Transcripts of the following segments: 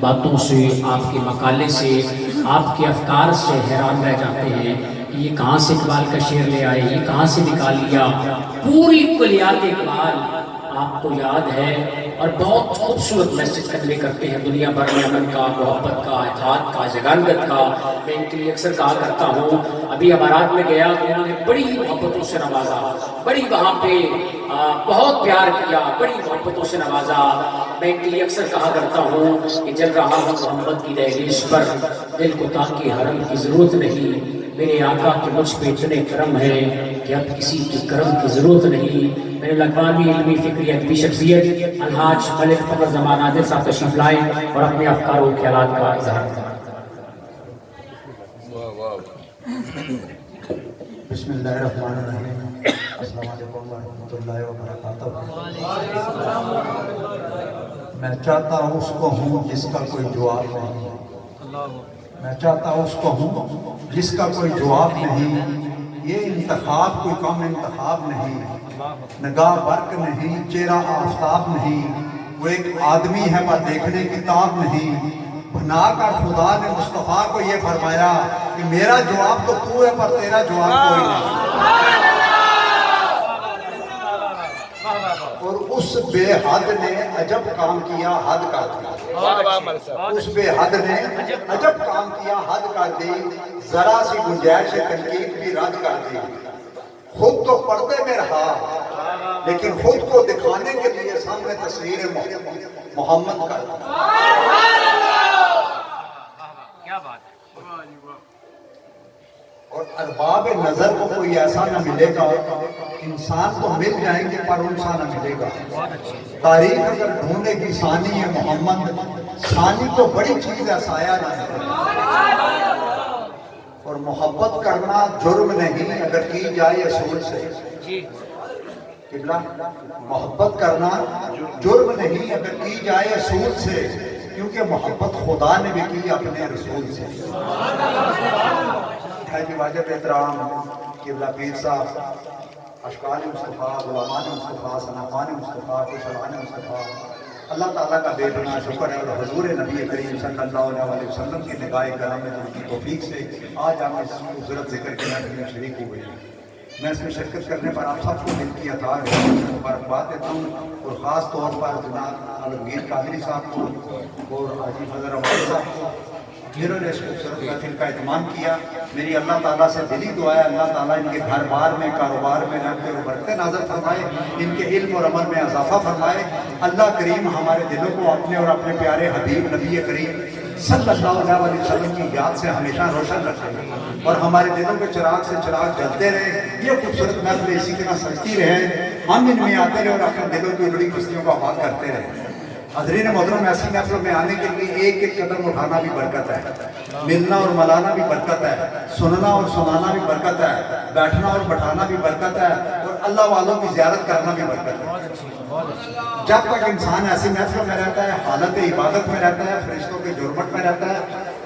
باتوں سے، آپ کے مقالے سے، آپ کے افکار سے حیران رہ جاتے ہیں کہ یہ کہاں سے اقبال کا شعر لے آئے، یہ کہاں سے نکال لیا۔ پوری کلیات اقبال آپ کو یاد ہے اور بہت خوبصورت میسج کنوے کرتے ہیں دنیا بھر میں، امن کا، محبت کا، اتحاد کا، جگانگت کا۔ میں ان کے لیے اکثر کہا کرتا ہوں، ابھی امارات میں گیا تو انہوں نے بڑی محبتوں سے نوازا، بڑی وہاں پہ بہت پیار کیا، بڑی محبتوں سے نوازا۔ میں ان کے لیے اکثر کہا کرتا ہوں کہ چل رہا ہوں محمد کی دہلیز پر، دل کو تاکہ حرم کی ضرورت نہیں، میرے آقا کے مجھ پہ اتنے کرم ہے کہ اب کسی کی کرم کی ضرورت نہیں۔ میرے الاقوامی علمی فکری ادبی شخصیت الحاج ملک فخر زمان نادر صاحب تشریف لائیں اور اپنے افکار و خیالات کا اظہار کریں۔ بسم اللہ الرحمن الرحیم۔ السلام علیکم ورحمۃ اللہ وبرکاتہ۔ میں چاہتا اس کو ہوں جس کا کوئی جواب نہیں، میں چاہتا اس کو ہوں جس کا کوئی جواب نہیں۔ یہ انتخاب کوئی کم انتخاب نہیں، نگاہ برق نہیں، چہرہ آفتاب نہیں، وہ ایک آدمی ہے پر دیکھنے کی تاب نہیں۔ بنا کر خدا نے مصطفیٰ کو یہ فرمایا کہ میرا جواب تو ہے پر تیرا جواب کوئی نہیں۔ اور اس بے حد نے عجب کام کیا، حد کر دیا۔ اس بے حد نے عجب کام کیا، حد کر دی، ذرا سی گنجائش تنقید بھی رد کر دی۔ خود تو پردے میں رہا لیکن خود کو دکھانے کے لیے سامنے تصویر محمد کر دی۔ اور ارباب نظر کو کوئی ایسا نہ ملے گا، انسان تو مل جائیں گے پر ان سا نہ ملے گا۔ تاریخ اگر ڈھونڈے گی ثانی ہے محمد، ثانی تو بڑی چیز ہے، سایہ نہ ہے۔ اور محبت کرنا جرم نہیں اگر کی جائے اصول سے۔ قبلہ، محبت کرنا جرم نہیں اگر کی جائے اصول سے، کیونکہ محبت خدا نے بھی کی اپنے رسول سے۔ حاجی واجب احترام قبلہ پیر صاحب، اشکال مصطفیٰ، غلامان مصطفیٰ، صنافان مصطفیٰ، خوشحان مصطفیٰ، اللہ تعالیٰ کا بے پناہ شکر ہے اور حضور نبی کریم صلی اللہ علیہ وسلم کی نگاہ کرم میں ان کی توفیق سے آج ہم اس خوبصورت ذکر کے محفل میں شریک ہوئے ہیں۔ میں اس میں شرکت کرنے پر آپ سب کو دل کی عطا ہے مبارکباد دیتا ہوں، اور خاص طور پر جناب عالمگیر قادری صاحب کو اور حاجی فضل رحمان صاحب کو جنہوں نے اس خوبصورت محفل کا اہتمام کیا۔ میری اللہ تعالیٰ سے دلی دعا ہے اللہ تعالیٰ ان کے گھر بار میں، کاروبار میں رہتے ہوئے برکتیں نازل فرمائے، ان کے علم اور عمل میں اضافہ فرمائے۔ اللہ کریم ہمارے دلوں کو اپنے اور اپنے پیارے حبیب نبی کریم صلی اللہ علیہ وسلم کی یاد سے ہمیشہ روشن رکھے اور ہمارے دلوں کے چراغ سے چراغ جلتے رہے۔ یہ خوبصورت محفل اسی طرح سجتی رہے، ہم ان میں آتے رہے اور اپنے دلوں کی جڑی بستیوں کو آباد کرتے رہے۔ حضرین محترم، ایسی محفلوں میں آنے کے لیے ایک ایک قدم اٹھانا بھی برکت ہے، ملنا اور ملانا بھی برکت ہے، سننا اور سنانا بھی برکت ہے، بیٹھنا اور بٹھانا بھی برکت ہے، اور اللہ والوں کی زیارت کرنا بھی برکت ہے۔ جب تک انسان ایسی محفلوں میں رہتا ہے، حالت عبادت میں رہتا ہے، فرشتوں کے جرمٹ میں رہتا ہے،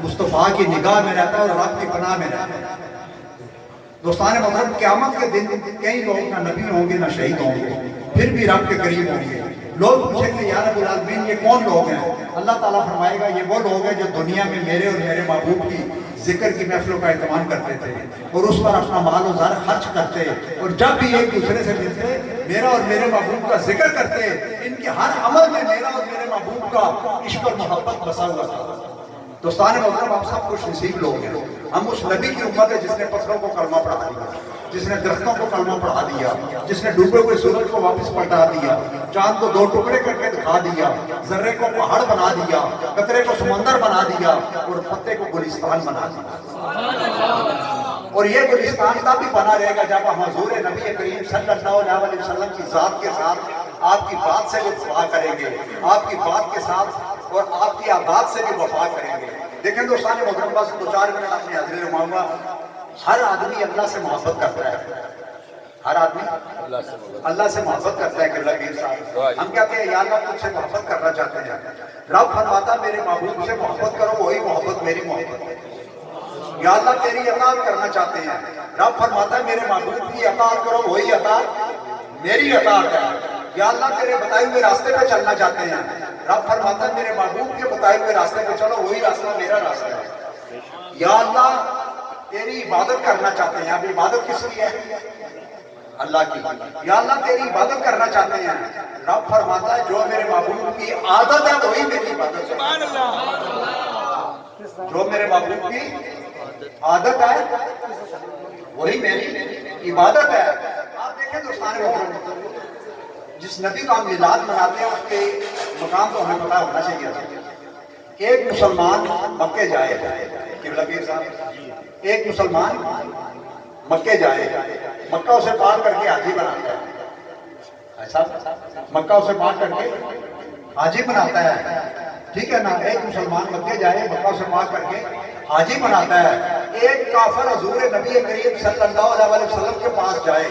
مصطفیٰ کی نگاہ میں رہتا ہے اور رب کی پناہ میں رہتا ہے۔ دوستان محترم، قیامت کے دن کئی لوگ نہ نبی ہوں گے نہ شہید ہوں گے، پھر بھی رب کے قریب ہوں گے۔ لوگ پوچھیں گے یا رب العالمین یہ کون لوگ ہیں؟ اللہ تعالیٰ فرمائے گا یہ وہ لوگ ہیں جو دنیا میں میرے اور میرے محبوب کی ذکر کی محفلوں کا اہتمام کرتے تھے اور اس پر اپنا مال و زر خرچ کرتے، اور جب بھی ایک دوسرے سے ملتے میرا اور میرے محبوب کا ذکر کرتے، ان کے ہر عمل میں میرا اور میرے محبوب کا عشق اور محبت بسا ہوا تھا۔ دوستان محترم، آپ سب خوش نصیب لوگ ہیں۔ ہم اس نبی کی امت ہے جس نے پتھروں کو کلمہ پڑھا دیا، جس نے درختوں کو کلمہ پڑھا دیا، جس نے ڈوبے ہوئے سورج کو واپس پلٹا دیا، چاند کو دو ٹکڑے کر کے دکھا دیا، ذرے کو پہاڑ بنا دیا، قطرے کو سمندر بنا دیا، اور پتے کو گلستان بنا دیا۔ اور یہ گلستان تب بھی بنا رہے گا جب ہم حضور نبی کریم صلی اللہ علیہ وسلم کی ذات کے ساتھ آپ کی بات سے بھی وفا کریں گے، آپ کی بات کے ساتھ اور آپ کی عادات سے بھی وفا کریں گے۔ دیکھیں دوستان محترم، بس دو چار منٹ اپنی حاضری رہوں گا۔ ہر آدمی اللہ سے محبت کرتا ہے، ہر آدمی اللہ سے محبت کرتا ہے۔ قبلہ پیر صاحب، ہم کہتے ہیں یا اللہ تجھ سے محبت کرنا چاہتے ہیں، رب فرماتا میرے محبوب سے محبت کرو، وہی محبت میری محبت ہے۔ یا اللہ تیری اطاعت کرنا چاہتے ہیں، رب فرماتا ہے میرے محبوب کی اطاعت کرو، وہی اطاعت میری اطاعت ہے۔ یا اللہ تیرے بتائے ہوئے راستے پہ چلنا چاہتے ہیں. رب فرماتا ہے میرے محبوب کے بتائے ہوئے راستے پہ چلو, وہی راستہ میرا راستہ ہے. یا اللہ تیری عبادت کرنا چاہتے ہیں. اب عبادت کس کی ہے؟ اللہ کی. یا اللہ تیری عبادت کرنا چاہتے ہیں. رب فرماتا ہے جو میرے محبوب کی عادت ہے وہی میری عبادت ہے. جو میرے محبوب کی عادت ہے وہی میری عبادت ہے. آپ دیکھیں دوستان محترم, جس نبی کا ہم میلاد مناتے ہیں اس کے مقام تو ہمیں پتہ ہونا چاہیے. ایک مسلمان مکے جائے, قبلہ پیر صاحب, ایک مسلمان مکے جائے, مکہ اسے پار کر کے حاجی بناتا ہے. ایسا مکہ اسے پار کر کے حاجی بناتا ہے, ٹھیک ہے نا. ایک مسلمان مکے جائے, مکہ اسے پار کر کے حاجی بناتا ہے. ایک کافر حضور نبی کریم صلی اللہ علیہ وسلم کے پاس جائے,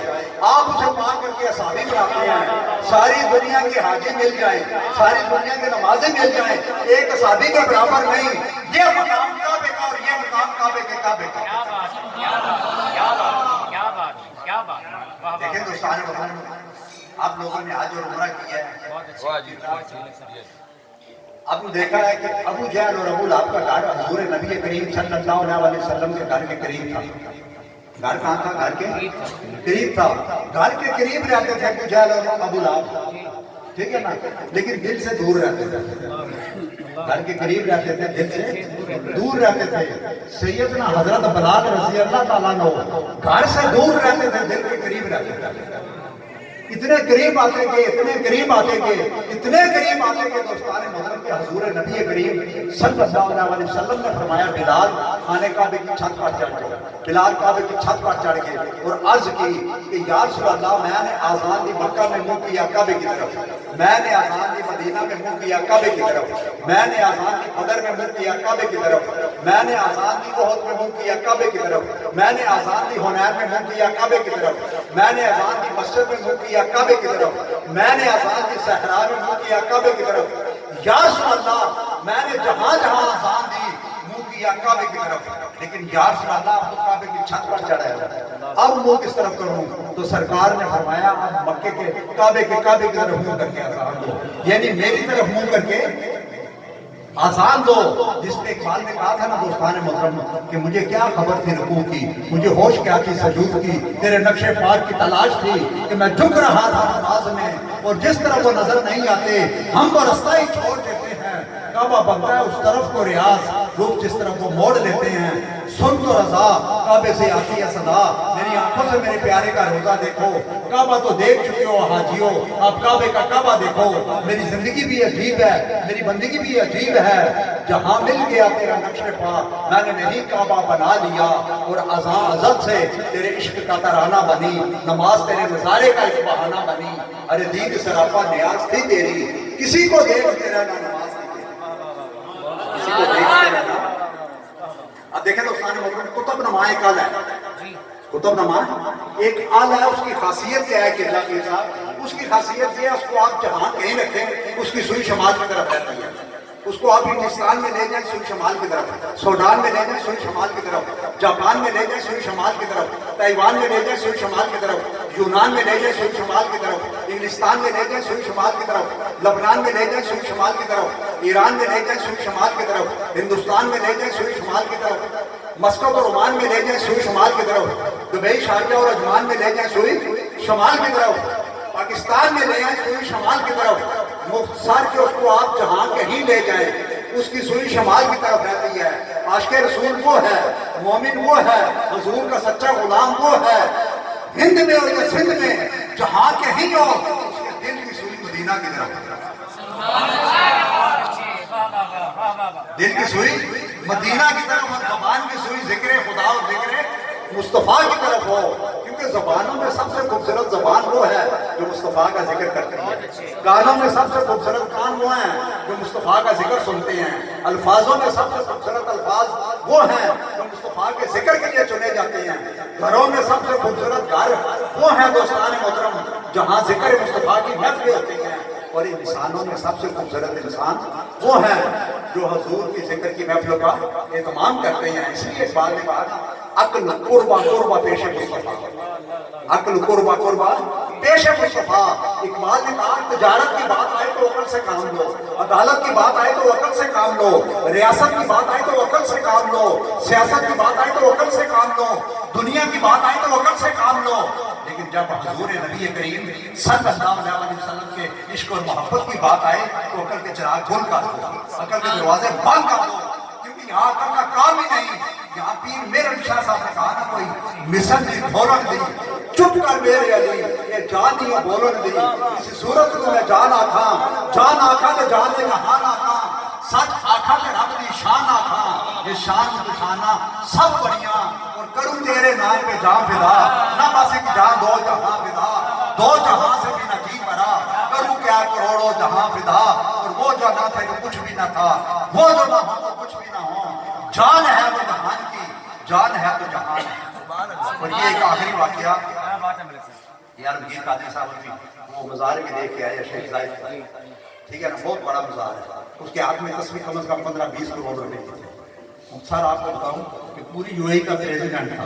آپ اسے پار کر کے اصحابی بناتے ہیں. ساری دنیا کے حاجی مل جائیں, ساری دنیا کے نمازیں مل جائیں, ایک اصحابی کے برابر نہیں. یہ مقام کعبے کا اور یہ مقام کعبے کے کعبے کا. دیکھیں دوستان محترم, آپ لوگوں نے حج اور عمرہ کیا ہے. آپ نے دیکھا ہے کہ ابو جہل اور ابو لہب کا گھر حضور نبی کریم صلی اللہ علیہ وسلم کے گھر کے قریب تھا. گھر کہاں تھا؟ گھر کے قریب تھا. گھر کے قریب رہتے تھے ابو جہل اور ابو لہب, ٹھیک ہے نا, لیکن دل سے دور رہتے تھے. گھر کے قریب رہتے تھے, دل سے دور رہتے تھے. سیدنا حضرت بلال رضی اللہ تعالیٰ عنہ گھر سے دور رہتے تھے, دل کے قریب رہتے تھے. اتنے قریب آتے گئے, اتنے قریب آتے گئے, اتنے قریب آتے گئے دوستان محترم کے حضور نبی کریم صلی اللہ علیہ وسلم نے فرمایا بلال خانے کعبے کی چھت پر چڑھ گئے. بلال کعبے کی چھت پر چڑھ گئے اور عرض کی کہ یا رسول اللہ میں نے آزان دی مکہ میں منہ کیا کعبے کی طرف, میں نے آزان دی مدینہ میں منہ کیا کعبے کی طرف, میں نے آزان دی بدر میں منہ کیا کعبے کی طرف, میں نے آزان دی احد میں منہ کیا کعبے کی طرف, میں نے آزان دی حنین میں منہ کیا کعبے کی طرف, میں نے آزان دی مسجد میں منہ کیا کعبے کی طرف, میں نے آزان دی صحرا میں منہ کیا کعبے کی طرف. یا رسول اللہ میں نے جہاں جہاں آزان دی منہ کیا کعبے کی طرف, لیکن یا رسول اللہ اب کعبے کی چھت پر چڑھا ہے, اب منہ کس طرف کروں؟ تو سرکار نے فرمایا اب مکے کے کعبے کی طرف منہ کر کے آزان دو, یعنی میری طرف منہ کر کے آزان دو. جس پہ اقبال نے کہا تھا نا دوستان محترم کہ مجھے کیا خبر تھی رکوع کی, مجھے ہوش کیا تھی سجود کی, تیرے نقش پاک کی تلاش تھی کہ میں جھک رہا تھا نماز میں, اور جس طرح وہ نظر نہیں آتے ہم کو رستہ ہی چھوڑ دیتے ہیں. کعبہ بنتا ہے اس طرف کو ریاض, لوگ جس طرف وہ موڑ لیتے ہیں. سن تو رضا کعبے سے آتی ہے صدا, میری آنکھوں سے میرے پیارے کا روزہ دیکھو. کعبہ تو دیکھ چکے ہو حاجیوں, اب کعبے کا کعبہ دیکھو. میری زندگی بھی عجیب ہے, میری بندگی بھی عجیب ہے. جہاں مل گیا تیرا نقش پا میں نے نہیں کعبہ بنا لیا, اور اذان عزت سے تیرے عشق کا ترانہ بنی, نماز تیرے نظارے کا ایک بہانہ بنی. ارے دید سراپا نیاز تھی تیری, کسی کو دیکھ تیرا نہ نماز تھی, کسی کو دیکھ تیرا نہ. اب دیکھیں دوستان محترم, کتب نما ایک آل ہے, کتب نما ایک آل ہے. اس کی خاصیت کیا ہے کہ اللہ کے صاحب, اس کی خاصیت یہ ہے اس کو آپ جہاں کہیں رکھیں اس کی سوئی شمال کی طرف رہتی ہے. اس کو آپ ہندوستان میں لے جائیں سوئی شمال کی طرف, سوڈان میں لے جائیں سوئی شمال کی طرف, جاپان میں لے جائیں سوئی شمال کی طرف, تائیوان میں لے جائیں سوئی شمال کی طرف, یونان میں لے جائیں سوئی شمال کی طرف, انگلستان میں لے جائیں سوئی شمال کی طرف, لبنان میں لے جائیں سوئی شمال کی طرف, ایران میں لے جائیں سوئی شمال کی طرف, ہندوستان میں لے جائیں سوئی شمال کی طرف, مسقط اور عمان میں لے جائیں سوئی شمال کی طرف, دبئی شارجہ اور اجمان میں لے جائیں سوئی شمال کی طرف, پاکستان میں لے جائیں سوئی شمال کی طرف. مختصر کہ اس کو آپ جہاں کہیں لے جائیں اس کی سوئی شمال کی طرف رہتی ہے. عاشق رسول وہ ہے, مومن وہ ہے, حضور کا سچا غلام وہ ہے. ہند میں ہو یا سندھ میں جہاں کہیں ہو اس کے دل کی سوئی مدینہ کی طرف, دل کی سوئی مدینہ کی طرف, اور زبان کی سوئی ذکر خدا اور ذکر مصطفیٰ کی طرف ہو. کیونکہ زبانوں میں سب سے خوبصورت زبان وہ ہے جو مصطفیٰ کا ذکر کرتی ہے, کانوں میں سب سے خوبصورت کان وہ ہیں جو مصطفیٰ کا ذکر سنتے ہیں, الفاظوں میں سب سے خوبصورت الفاظ وہ ہیں جو مصطفیٰ کے ذکر کے لیے چنے جاتے ہیں, گھروں میں سب سے خوبصورت گھر وہ ہیں دوستان محترم جہاں ذکر مصطفیٰ کی محفلیں ہوتی ہیں, اور انسانوں میں سب سے خوبصورت انسان وہ ہیں جو حضور کی ذکر کی محفلوں کا اہتمام کرتے ہیں. اس لیے اقبال نے کہا عقل قربا قربا پیش مصطفیٰ, عقل قربا قربا پیش مصطفیٰ اقبال نے کہا تجارت کی بات آئے تو عقل سے کام لو، عدالت کی بات آئے تو عقل سے کام لو، ریاست کی بات آئے تو عقل سے کام لو، سیاست کی بات آئے تو عقل سے کام لو، دنیا کی بات آئے تو عقل سے کام لو۔ لیکن جب حضور نبی کریم صلی اللہ علیہ وسلم کے عشق اور محبت کی بات آئے تو عقل کے چراغ کھول کر دو، عقل کے دروازے بند کر دو، کیونکہ یہاں عقل کا کام ہی نہیں۔ یہاں پیر میرن شاہ صاحب نے کہا نا کوئی مثل نہیں بولن دی چپ کر میرے علی یہ جان نہیں بولن دی، اسی صورت کو میں جان آکھا تے جان دے جہان آکھا، سچ آکھا تے رب دی شان آکھا، یہ شان پشانا سب بڑیاں، اور کروں تیرے نام پہ جان فدا، نہ بس ایک جان دو جہاں فدا، دو جہاں سے بھی نہ جی بھرا، کروں کیا کروڑوں جہاں فدا، اور وہ جو نہ تھے تو کچھ بھی نہ تھا، وہ جو نہ ہو تو کچھ بھی نہ ہو، جان ہے وہ جہان کی، جان ہے تو جہان ہے۔ اور یہ ایک آخری واقعہ یار میر قادری صاحب بھی وہ مزار بھی دیکھ کے آئے شیخ زائد کا، ٹھیک ہے نا، بہت بڑا مزار ہے، اس کے ہاتھ میں تصویر کم از کم 15-20 کروڑ روپے کی تھے۔ سر آپ کو بتاؤں کہ پوری یو اے کا پریزیڈنٹ تھا،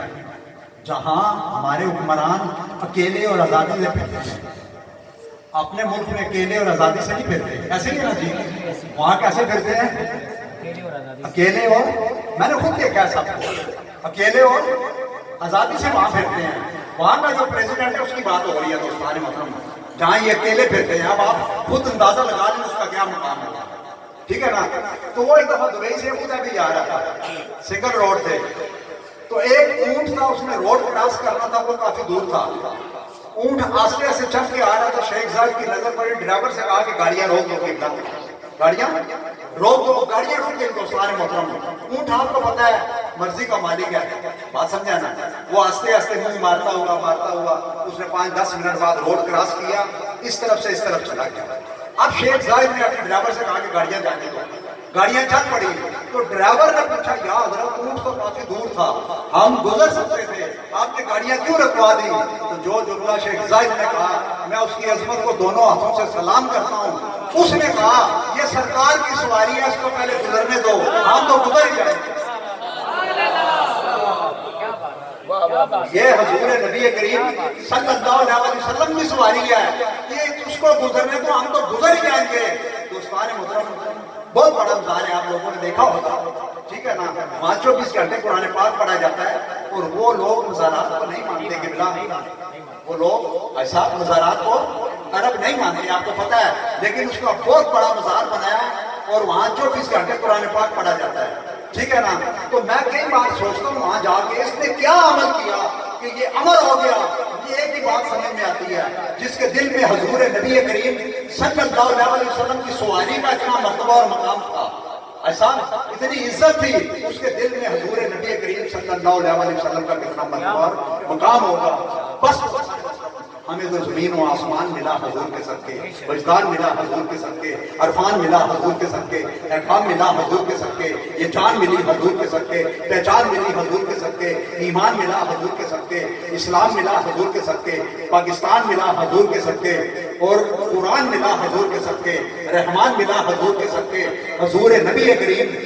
جہاں ہمارے حکمران اکیلے اور آزادی سے پھرتے ہیں، اپنے ملک میں اکیلے اور آزادی سے نہیں پھرتے، ایسے ہی ہے نا جی، وہاں کیسے پھرتے ہیں؟ اکیلے اور، میں نے خود دیکھا ہے سب کو، اکیلے اور آزادی سے وہاں پھرتے ہیں۔ وہاں کا جو پریزیڈنٹ ہے اس کی بات ہو رہی ہے دوستان محترم، جہاں یہ اکیلے پھرتے ہیں، اب آپ خود اندازہ لگا لیں اس کا کیا مقام ہوگا، ٹھیک ہے نا۔ تو وہ ایک دفعہ دبئی سے ابو ظہبی آ رہا تھا، سنگل روڈ سے، تو ایک اونٹ تھا، اس نے روڈ کراس کرنا تھا، وہ کافی دور تھا، اونٹ آستے آستے چل کے آ رہا تھا، شیخ زائد کی نظر پڑی، ڈرائیور سے کہا کہ گاڑیاں روک دو، گاڑیاں روک دو، گاڑیاں روک دیں تو سارے محترم، اونٹ آپ کو پتا ہے مرضی کا مالک ہے، بات سمجھا نا، وہ آستے آستے منہ مارتا ہوا اس نے 5-10 منٹ بعد روڈ کراس کیا، اس طرف سے اس طرف چلا گیا۔ اب شیخ زائد نے اپنے ڈرائیور سے کہا کہ گاڑیاں جانے دو، گاڑیاں چل پڑی، تو ڈرائیور نے پوچھا یا حضرت اونٹ تو کافی دور تھا، ہم گزر سکتے تھے، آپ نے گاڑیاں کیوں رکوا دی؟ تو جو جملہ شیخ زائد نے کہا، میں اس کی عظمت کو دونوں ہاتھوں سے سلام کرتا ہوں، اس نے کہا یہ سرکار کی سواری ہے، اس کو پہلے گزرنے دو، ہم تو گزر ہی جائیں گے۔ یہ حضور نبی کریم صلی اللہ علیہ وسلم کی سواری ہے، یہ اس کو گزرنے کو ہم تو گزر ہی جائیں گے۔ دوستان محترم بہت بڑا مزار ہے، آپ لوگوں نے دیکھا ہوگا، ٹھیک ہے نا، وہاں 24 گھنٹے قرآن پاک پڑھا جاتا ہے، اور وہ لوگ مزارات کو نہیں مانتے کہ بلا، وہ لوگ ایسا مزارات کو عرب نہیں مانتے، آپ کو پتا ہے، لیکن اس کا بہت بڑا مزار بنایا اور وہاں 24 گھنٹے قرآن پاک پڑھا جاتا ہے، ٹھیک ہے نا۔ تو میں کئی بار سوچتا ہوں وہاں جا کے اس نے کیا عمل کیا کہ یہ عمل ہو گیا۔ یہ ایک ہی بات سمجھ میں آتی ہے، جس کے دل میں حضور نبی کریم صلی اللہ علیہ وسلم کی سواری کا اتنا مرتبہ اور مقام تھا، ایسا اتنی عزت تھی، اس کے دل میں حضور نبی کریم صلی اللہ علیہ وسلم کا کتنا مرتبہ اور مقام ہوگا۔ بس ہمیں تو زمین و آسمان ملا حضور کے صدقے، وجدان ملا حضور کے صدقے، عرفان ملا حضور کے صدقے، احکام ملا حضور کے صدقے، یہ جان ملی حضور کے صدقے، پہچان ملی حضور کے صدقے، ایمان ملا حضور کے صدقے، اسلام ملا حضور کے صدقے، پاکستان ملا حضور کے صدقے، اور قرآن ملا حضور کے صدقے، رحمان ملا حضور کے صدقے۔ حضور نبی کریم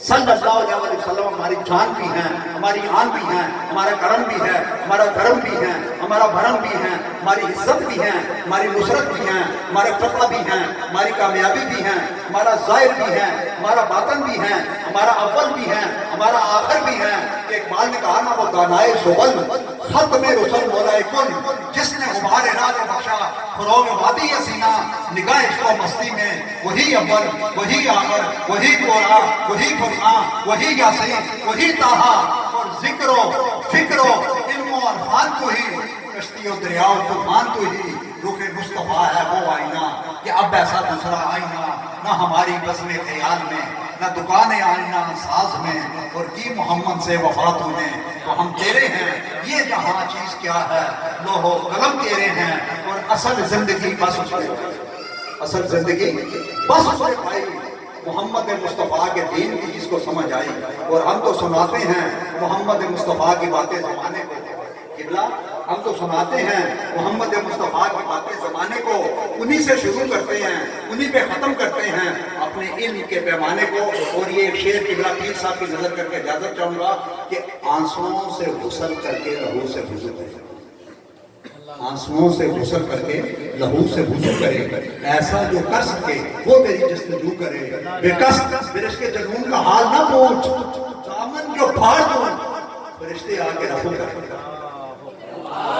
صلی اللہ علیہ وسلم ہماری جان بھی ہیں، ہماری آن بھی ہیں، ہمارا کرم بھی ہے، ہمارا دھرم بھی ہے، ہمارا بھرم بھی ہے، ہماری عزت بھی ہے، ہماری نصرت بھی ہے، ہمارے فتح بھی ہیں، ہماری کامیابی بھی ہے، ہمارا ظاہر بھی ہے، ہمارا باطن بھی ہے، ہمارا اول بھی ہے، ہمارا آخر بھی ہے۔ اقبال نے کہا نا وہ دانائے زبل ختم رسل مولائے کل، جس نے غبار راہ بخشا فروغ وادی سینہ، نگاہ عشق و مستی میں وہی اول، وہی آخر، وہی قرآ، وہی قرآن، وہی یاسین، وہی طہا، اور ذکر و فکر و علم و عرفان تو ہی، کشتی و دریا و طوفان تو ہی، رخ مصطفیٰ ہے وہ آئینہ کہ اب ایسا دوسرا آئینہ نہ ہماری بزم خیال میں، نہ دکان آئینہ ساز میں، اور کی محمد سے وفا تو نے تو ہم تیرے ہیں، یہ جہاں چیز کیا ہے لوح و قلم تیرے ہیں، اور اصل زندگی بس اس نے، اصل زندگی بس اس نے پائی محمد مصطفیٰ کے دین کی، جس کو سمجھ آئی۔ اور ہم تو سناتے ہیں محمد مصطفیٰ کی باتیں زمانے کو، قبلہ ہم تو سناتے ہیں محمد مصطفیٰ کی باتیں زمانے کو، انہی سے شروع کرتے ہیں، انہی پہ ختم کرتے ہیں اپنے علم کے پیمانے کو۔ اور یہ ایک شعر قبلہ پیر صاحب کی نظر کر کے اجازت چاہوں گا کہ آنسوؤں سے غسل کر کے رہو سے وضو کریں۔ آنسوؤں سے غسل کر کے لہو سے غسل کرے، ایسا جو کر سکے وہ تیری جستجو کرے، بے کس برش کے جنون کا حال نہ پوچھ، دامن جو پھاڑ دوں فرشتے آ کے رفو کرے۔